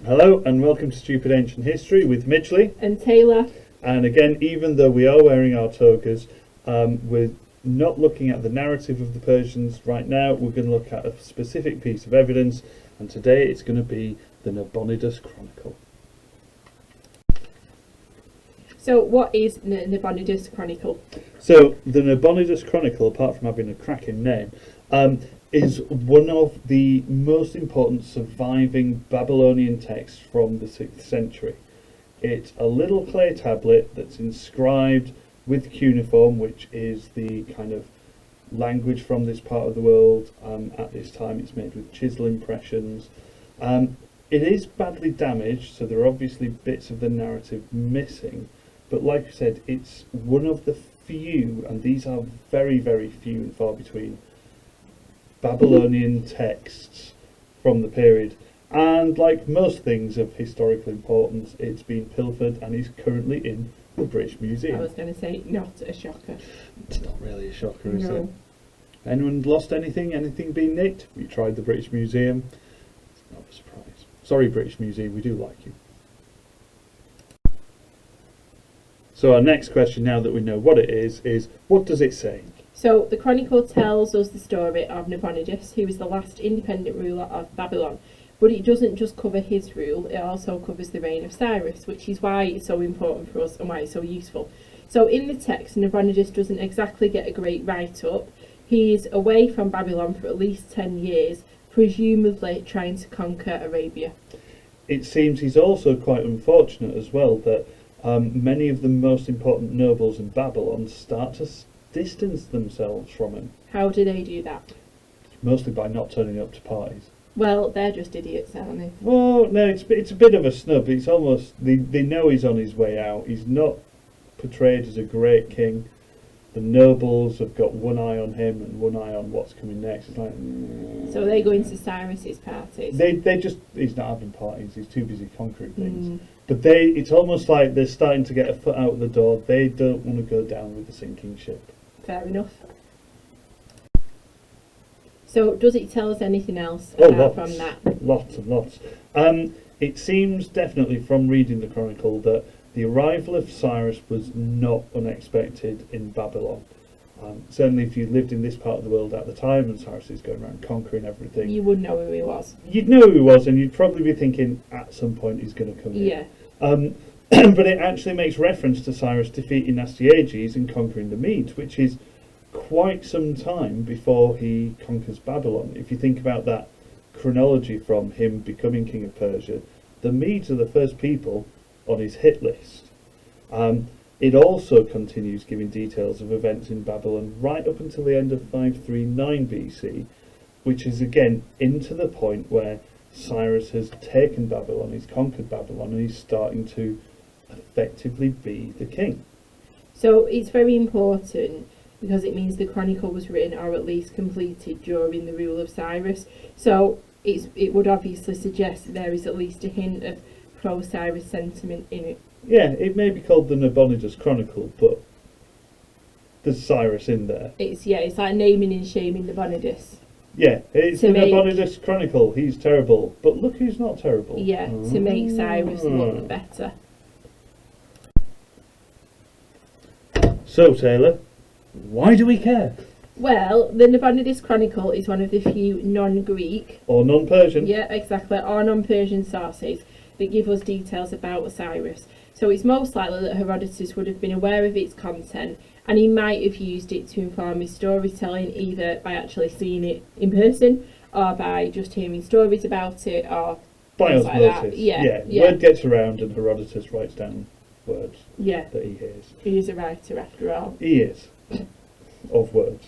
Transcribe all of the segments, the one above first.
Hello and welcome to Stupid Ancient History with Midgley. And Taylor. And again, even though we are wearing our togas, we're not looking at the narrative of the Persians right now. We're going to look at a specific piece of evidence, and today it's going to be the Nabonidus Chronicle. So what is the Nabonidus Chronicle? So the Nabonidus Chronicle, apart from having a cracking name, is one of the most important surviving Babylonian texts from the 6th century. It's a little clay tablet that's inscribed with cuneiform, which is the kind of language from this part of the world. At this time it's made with chisel impressions. It is badly damaged, so there are obviously bits of the narrative missing, but like I said, it's one of the few, and these are very, very few and far between, Babylonian texts from the period. And like most things of historical importance, it's been pilfered and is currently in the British Museum. I was going to say, not a shocker. It's not really a shocker, is No. it? Anyone lost anything? Anything been nicked? We tried the British Museum. It's not a surprise. Sorry, British Museum, we do like you. So our next question, now that we know what it is what does it say? So the Chronicle tells us the story of Nabonidus, who was the last independent ruler of Babylon. But it doesn't just cover his rule, it also covers the reign of Cyrus, which is why it's so important for us and why it's so useful. So in the text, Nabonidus doesn't exactly get a great write-up. He is away from Babylon for at least 10 years, presumably trying to conquer Arabia. It seems he's also quite unfortunate as well that many of the most important nobles in Babylon start to distance themselves from him. How do they do that? Mostly by not turning up to parties. Well, they're just idiots, aren't they? Well, no, it's a bit of a snub. It's almost, they know he's on his way out. He's not portrayed as a great king. The nobles have got one eye on him and one eye on what's coming next. It's like, So they go into Cyrus's parties. he's not having parties. He's too busy conquering things. But it's almost like they're starting to get a foot out the door. They don't want to go down with the sinking ship. Fair enough. So does it tell us anything else Lots. from that? Lots and lots. It seems definitely from reading the Chronicle that the arrival of Cyrus was not unexpected in Babylon. Certainly if you lived in this part of the world at the time and Cyrus is going around conquering everything, You would know who he was. you'd know who he was, and you'd probably be thinking at some point he's going to come in. Yeah. But it actually makes reference to Cyrus defeating Astyages and conquering the Medes, which is quite some time before he conquers Babylon. If you think about that chronology from him becoming king of Persia, the Medes are the first people on his hit list. It also continues giving details of events in Babylon right up until the end of 539 BC, which is again into the point where Cyrus has taken Babylon, he's conquered Babylon, and he's starting to effectively be the king. So it's very important because it means the Chronicle was written or at least completed during the rule of Cyrus. So it would obviously suggest that there is at least a hint of pro-Cyrus sentiment in it. Yeah, it may be called the Nabonidus Chronicle, but there's Cyrus in there. It's like naming and shaming Nabonidus. Yeah, it's To the make- Nabonidus Chronicle. He's terrible, but look who's not terrible. Yeah, to make Cyrus look better. So, Taylor, why do we care? Well, the Nabonidus Chronicle is one of the few non-Greek, Or non-Persian? yeah, exactly, or non-Persian sources that give us details about Cyrus. So it's most likely that Herodotus would have been aware of its content, and he might have used it to inform his storytelling, either by actually seeing it in person or by just hearing stories about it, or By things like osmosis. that. Yeah. Word gets around and Herodotus writes down words Yeah, that he hears. he is a writer after all. He is. Of words.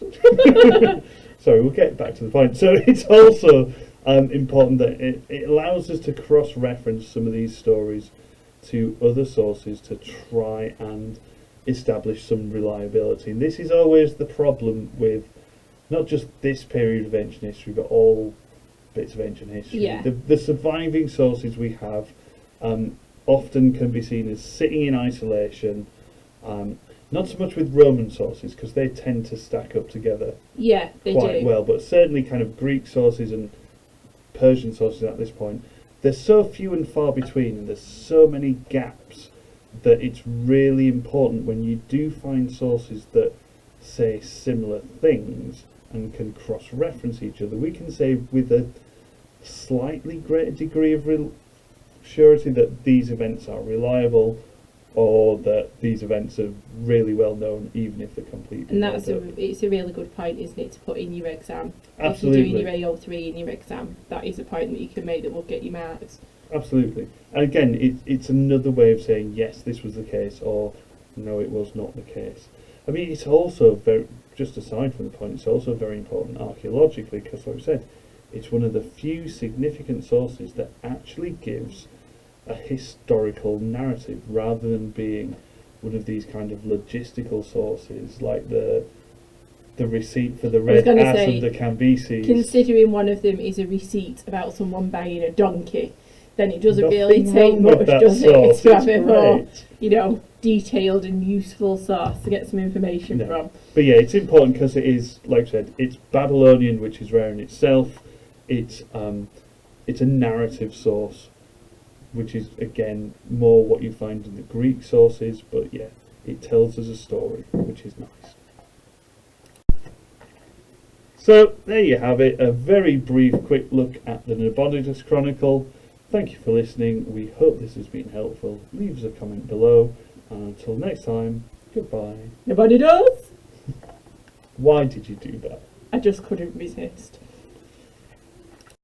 Sorry, we'll get back to the point. So it's also important that it allows us to cross-reference some of these stories to other sources to try and establish some reliability. And this is always the problem with not just this period of ancient history, but all bits of ancient history. Yeah. The surviving sources we have often can be seen as sitting in isolation, not so much with Roman sources, because they tend to stack up together Yeah, they quite do. well, but certainly kind of Greek sources and Persian sources at this point they're so few and far between, and there's so many gaps that it's really important when you do find sources that say similar things and can cross-reference each other. We can say with a slightly greater degree of surety that these events are reliable, or that these events are really well known, even if they're completely. And it's a really good point, isn't it, to put in your exam? Absolutely. If you're doing your AO3 in your exam, that is a point that you can make that will get you marks. Absolutely. And again, it's another way of saying, yes, this was the case, or no, it was not the case. I mean, it's also very, just aside from the point, it's also very important archaeologically, because like I said, it's one of the few significant sources that actually gives a historical narrative, rather than being one of these kind of logistical sources like the receipt for the red ass and the Cambyses. Considering one of them is a receipt about someone buying a donkey, then it doesn't really take much, does it, to have a more, detailed and useful source to get some information from. But yeah, it's important because it is, like I said, it's Babylonian, which is rare in itself. It's a narrative source, which is again more what you find in the Greek sources, but yeah, it tells us a story, which is nice. So there you have it, a very brief quick look at the Nabonidus Chronicle. Thank you for listening. We hope this has been helpful. Leave us a comment below, and until next time, goodbye. Nabonidus! Why did you do that? I just couldn't resist.